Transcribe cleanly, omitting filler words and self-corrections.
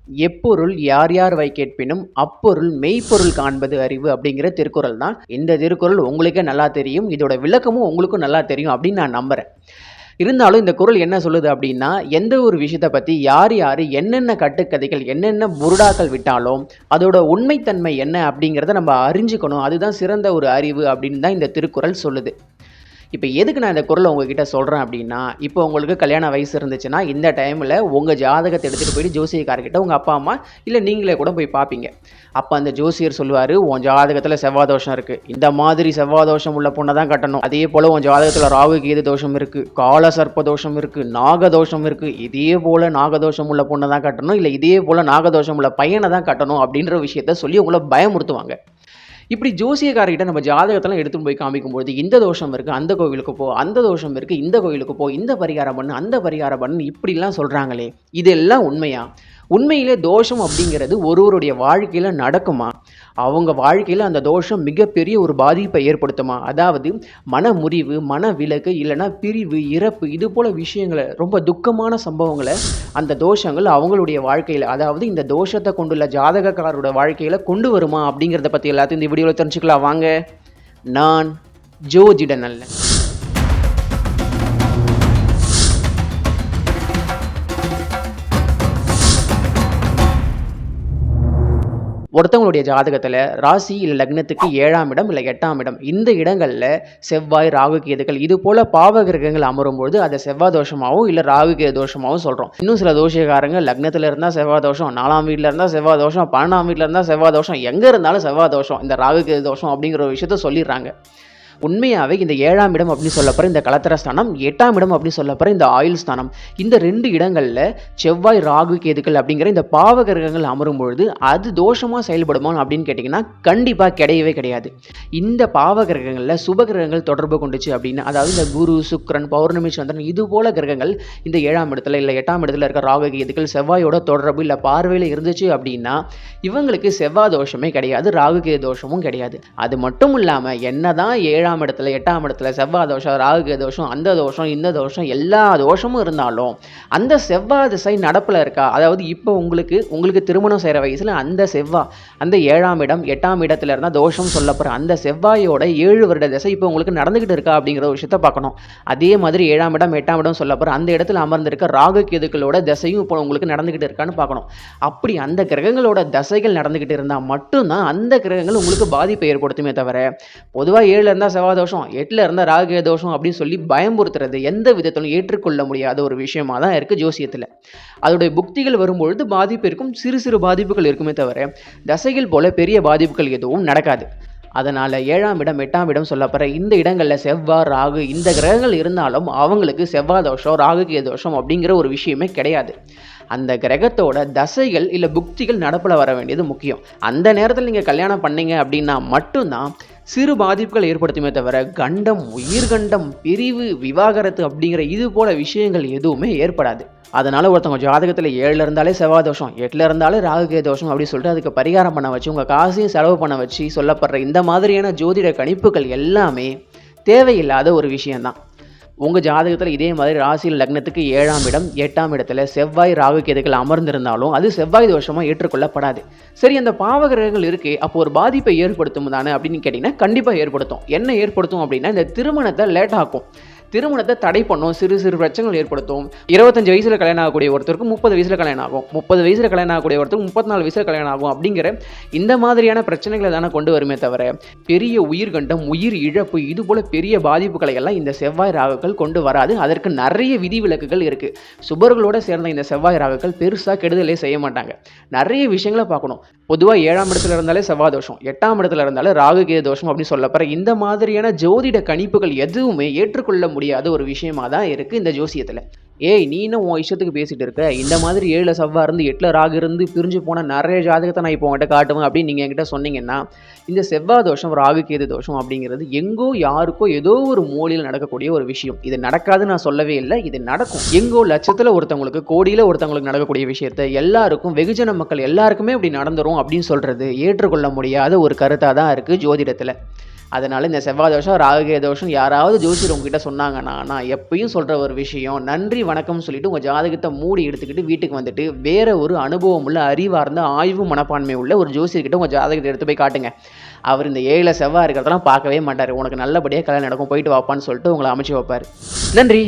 எப்பொருள் யார் யார் வாய் கேட்பினும் அப்பொருள் மெய்ப்பொருள் காண்பது அறிவு அப்படிங்கிற திருக்குறள் தான். இந்த திருக்குறள் உங்களுக்கே நல்லா தெரியும். இதோட விளக்கமும் உங்களுக்கும் நல்லா தெரியும் அப்படின்னு நான் நம்புறேன். இருந்தாலும் இந்த குறள் என்ன சொல்லுது அப்படின்னா, எந்த ஒரு விஷயத்த பத்தி யார் யாரு என்னென்ன கட்டுக்கதைகள், என்னென்ன புருடாக்கள் விட்டாலும், அதோட உண்மைத்தன்மை என்ன அப்படிங்கிறத நம்ம அறிஞ்சுக்கணும். அதுதான் சிறந்த ஒரு அறிவு அப்படின்னு தான் இந்த திருக்குறள் சொல்லுது. இப்போ எதுக்கு நான் இந்த குறளை உங்ககிட்ட சொல்கிறேன் அப்படின்னா, இப்போ உங்களுக்கு கல்யாண வயசு இருந்துச்சுன்னா, இந்த டைமில் உங்கள் ஜாதகத்தை எடுத்துகிட்டு போயிட்டு ஜோசியக்காரர்கிட்ட உங்கள் அப்பா அம்மா இல்லை நீங்களே கூட போய் பார்ப்பீங்க. அப்போ அந்த ஜோசியர் சொல்லுவார், உன் ஜாதகத்தில் செவ்வாய் தோஷம் இருக்குது, இந்த மாதிரி செவ்வாய் தோஷம் உள்ள பொண்ணை தான் கட்டணும். அதே போல் உன் ஜாதகத்தில் ராகு கேது தோஷம் இருக்குது, கால சர்ப்ப தோஷம் இருக்குது, நாகதோஷம் இருக்குது, இதே போல் நாகதோஷம் உள்ள பொண்ணை தான் கட்டணும், இல்லை இதே போல் நாகதோஷம் உள்ள பையனை தான் கட்டணும் அப்படின்ற விஷயத்த சொல்லி உங்களை பயமுறுத்துவாங்க. இப்படி ஜோசியக்காரர்கிட்ட நம்ம ஜாதகத்தெல்லாம் எடுத்துட்டு போய் காமிக்கும்போது, இந்த தோஷம் இருக்குது அந்த கோவிலுக்கு போ, அந்த தோஷம் இருக்குது இந்த கோவிலுக்கு போ, இந்த பரிகாரம் பண்ணு அந்த பரிகாரம் பண்ணு இப்படிலாம் சொல்கிறாங்களே, இதெல்லாம் உண்மையா? உண்மையிலே தோஷம் அப்படிங்கிறது ஒருவருடைய வாழ்க்கையில் நடக்குமா? அவங்க வாழ்க்கையில் அந்த தோஷம் மிகப்பெரிய ஒரு பாதிப்பை ஏற்படுத்துமா? அதாவது மன முறிவு, மன விலக்கு, இல்லைனா பிரிவு, இறப்பு, இது போல் விஷயங்களை, ரொம்ப துக்கமான சம்பவங்களை அந்த தோஷங்கள் அவங்களுடைய வாழ்க்கையில், அதாவது இந்த தோஷத்தை கொண்டுள்ள ஜாதகக்காரரோட வாழ்க்கையில் கொண்டு வருமா அப்படிங்கிறத பற்றி எல்லாத்தையும் இந்த வீடியோவில் தெரிஞ்சுக்கலாம் வாங்க. நான் ஜோதிடன் அல்ல. ஒருத்தவங்களுடைய ஜாதகத்தில் ராசி இல்லை லக்னத்துக்கு 7ஆம் இடம் இல்லை 8ஆம் இடம், இந்த இடங்களில் செவ்வாய் ராகு கேதுகள் இது போல் பாவ கிரகங்கள் அமரும்போது அதை செவ்வாய் தோஷமாகவும் இல்லை ராகு கேது தோஷமாகவும் சொல்கிறோம். இன்னும் சில தோஷக்காரங்க லக்னத்தில் இருந்தால் செவ்வாய் தோஷம், 4ஆம் வீட்டில் இருந்தால் செவ்வாய் தோஷம், 12ஆம் வீட்டில் இருந்தால் செவ்வாய் தோஷம், எங்கே இருந்தாலும் செவ்வாய் தோஷம், இந்த ராகு கேது தோஷம் அப்படிங்கிற ஒரு விஷயத்த சொல்லிடுறாங்க. உண்மையாகவே இந்த 7ஆம் இடம் அப்படின்னு சொல்லப்போகிற இந்த கலத்திர ஸ்தானம், 8ஆம் இடம் அப்படின்னு சொல்லப்போகிற இந்த ஆயுள் ஸ்தானம், இந்த 2 இடங்களில் செவ்வாய் ராகு கேதுக்கள் அப்படிங்கிற இந்த பாவ கிரகங்கள் அமரும்பொழுது அது தோஷமாக செயல்படுமா அப்படின்னு கேட்டிங்கன்னா கண்டிப்பாக கிடையவே கிடையாது. இந்த பாவ கிரகங்களில் சுப கிரகங்கள் தொடர்பு கொண்டுச்சு அப்படின்னா, அதாவது இந்த குரு சுக்கிரன் பௌர்ணமி சந்திரன் இது போல கிரகங்கள் இந்த 7ஆம் இடத்துல இல்லை 8ஆம் இடத்துல இருக்க ராகு கேதுக்கள் செவ்வாயோட தொடர்பு இல்லை பார்வையில் இருந்துச்சு அப்படின்னா இவங்களுக்கு செவ்வாய் தோஷமே கிடையாது, ராகு கேது தோஷமும் கிடையாது. அது மட்டும் இல்லாமல் என்னதான் 7ஆம் இடத்துல 8ஆம் இடத்துல செவ்வாய் தோஷம், ராகு கேது தோஷம், அந்த தோஷம் இந்த தோஷம் எல்லா தோஷமும் இருந்தாலும் அந்த செவ்வாய் திசை நடப்பில் இருக்கா, அதாவது இப்போ உங்களுக்கு திருமணம் செய்கிற வயசில் அந்த செவ்வாய் அந்த 7ஆம் இடம் 8ஆம் இடத்துல இருந்தால் தோஷம் சொல்லப்படுற அந்த செவ்வாயோட 7 வருட திசை இப்போ உங்களுக்கு நடந்துகிட்டு இருக்கா அப்படிங்கிற ஒரு விஷயத்த பார்க்கணும். அதே மாதிரி 7ஆம் இடம் 8ஆம் இடம் சொல்லப்படுற அந்த இடத்துல அமர்ந்திருக்க ராகு கேதுக்களோட திசையும் இப்போ உங்களுக்கு நடந்துகிட்டு இருக்கான்னு பார்க்கணும். அப்படி அந்த கிரகங்களோட தசைகள் நடந்துகிட்டு இருந்தால் மட்டும்தான் அந்த கிரகங்கள் உங்களுக்கு பாதிப்பை ஏற்படுத்துமே தவிர, பொதுவாக 7 இருந்தால் செவ்வாய் தோஷம் 8ல் இருந்தால் ராகு தோஷம் அப்படின்னு சொல்லி பயமுறுத்துறது எந்த விதத்திலும் ஏற்றுக்கொள்ள முடியாத ஒரு விஷயமா தான் இருக்குது ஜோசியத்தில். அதோடைய புக்திகள் வரும்பொழுது பாதிப்பு இருக்கும், சிறு சிறு பாதிப்புகள் இருக்குமே தவிர தசைகள் போல பெரிய பாதிப்புகள் எதுவும் நடக்காது. அதனால் 7ஆம் இடம் 8ஆம் இடம் சொல்லப்படுற இந்த இடங்களில் செவ்வாய் ராகு இந்த கிரகங்கள் இருந்தாலும் அவங்களுக்கு செவ்வாய் தோஷம் ராகு கேது தோஷம் அப்படிங்கிற ஒரு விஷயமே கிடையாது. அந்த கிரகத்தோட தசைகள் இல்லை புக்திகள் நடப்பில் வர வேண்டியது முக்கியம். அந்த நேரத்தில் நீங்கள் கல்யாணம் பண்ணீங்க அப்படின்னா மட்டும்தான் சிறு பாதிப்புகள் ஏற்படுத்துமே தவிர கண்டம், உயிர்கண்டம், பிரிவு, விவாகரத்து அப்படிங்கிற இது போல விஷயங்கள் எதுவுமே ஏற்படாது. அதனால் ஒருத்தவங்க ஜாதகத்தில் 7ல் இருந்தாலே செவ்வாய் தோஷம், 8ல் இருந்தாலே ராகு கேது தோஷம் அப்படின்னு சொல்லிட்டு அதுக்கு பரிகாரம் பண்ண வச்சு உங்கள் காசையும் செலவு பண்ண வச்சு சொல்லப்படுற இந்த மாதிரியான ஜோதிட கணிப்புகள் எல்லாமே தேவையில்லாத ஒரு விஷயம்தான். உங்கள் ஜாதகத்தில் இதே மாதிரி ராசியில் லக்னத்துக்கு 7ஆம் இடம் 8ஆம் இடத்துல செவ்வாய் ராகு கேதுக்கள் அமர்ந்திருந்தாலும் அது செவ்வாய் தோஷமாக ஏற்றுக்கொள்ளப்படாது. சரி, அந்த பாவகிரகங்கள் இருக்கே, அப்போ ஒரு பாதிப்பை ஏற்படுத்தும் தானே அப்படின்னு கேட்டிங்கன்னா கண்டிப்பாக ஏற்படுத்தும். என்ன ஏற்படுத்தும் அப்படின்னா இந்த திருமணத்தை லேட் ஆக்கும், திருமணத்தை தடை பண்ணும், சிறு சிறு பிரச்சனைகள் ஏற்படுத்தும். 25 வயசில் கல்யாணம் ஆகக்கூடிய ஒருத்தருக்கு 30 வயசில் கல்யாணம் ஆகும், 30 வயசில் கல்யாணம் ஆகக்கூடிய ஒருத்தருக்கு 34 வயசில் கல்யாணம் ஆகும் அப்படிங்கிற இந்த மாதிரியான பிரச்சனைகளை தானே கொண்டு வருமே தவிர பெரிய உயிர்கண்டம், உயிர் இழப்பு இது போல பெரிய பாதிப்புகளை எல்லாம் இந்த செவ்வாய் ராகுக்கள் கொண்டு வராது. அதற்கு நிறைய விதிவிலக்குகள் இருக்குது. சுபர்களோட சேர்ந்த இந்த செவ்வாய் ராகுக்கள் பெருசாக கெடுதலே செய்ய மாட்டாங்க. நிறைய விஷயங்களை பார்க்கணும். பொதுவாக 7ஆம் இடத்துல இருந்தாலே செவ்வாய் தோஷம், 8ஆம் இடத்துல இருந்தாலே ராகு கேது தோஷம் அப்படின்னு சொல்லப்படுற இந்த மாதிரியான ஜோதிட கணிப்புகள் எதுவுமே ஏற்றுக்கொள்ள முடியாத ஒரு விஷயமா தான் இருக்குது இந்த ஜோசியத்தில். ஏய், நீ இன்னும் உன் இஷ்டத்துக்கு பேசிகிட்டு இருக்க, இந்த மாதிரி 7ல் செவ்வாய் இருந்து 8ல் ராகு இருந்து பிரிஞ்சு போன நிறைய ஜாதகத்தை நான் இப்போ உங்கள்கிட்ட காட்டுவேன் அப்படின்னு நீங்கள் என்கிட்ட சொன்னீங்கன்னா, இந்த செவ்வாய் தோஷம் ராகு கேது தோஷம் அப்படிங்கிறது எங்கோ யாருக்கோ ஏதோ ஒரு மூலையில் நடக்கக்கூடிய ஒரு விஷயம். இது நடக்காதுன்னு நான் சொல்லவே இல்லை, இது நடக்கும். எங்கோ லட்சத்தில் ஒருத்தவங்களுக்கு, கோடியில் ஒருத்தவங்களுக்கு நடக்கக்கூடிய விஷயத்தை எல்லாருக்கும், வெகுஜன மக்கள் எல்லாருக்குமே இப்படி நடந்துரும் அப்படின்னு சொல்கிறது ஏற்றுக்கொள்ள முடியாத ஒரு கருத்தாக தான் இருக்குது ஜோதிடத்தில். அதனால இந்த செவ்வாய் தோஷம், ராகுகேது தோஷம் யாராவது ஜோசியர் உங்ககிட்ட சொன்னாங்கன்னா, நான் எப்பயும் சொல்ற ஒரு விஷயம், நன்றி வணக்கம்னு சொல்லிட்டு உங்க ஜாதகத்த மூடி எடுத்துக்கிட்டு வீட்டுக்கு வந்துட்டு, வேற ஒரு அனுபவம் உள்ள, அறிவார்ந்த, ஆய்வு மனப்பான்மை உள்ள ஒரு ஜோசியர்கிட்ட உங்க ஜாதகத்த எடுத்து போய் காட்டுங்க. அவர் இந்த 7ல செவ்வாய் இருக்கிறதெல்லாம் பார்க்கவே மாட்டாரு. உனக்கு நல்லபடியா கல்யாணம் நடக்கும். போயிட்டு வாப்பான்னு சொல்லிட்டு உங்கள அனுப்பிச்சு வைப்பாரு. நன்றி.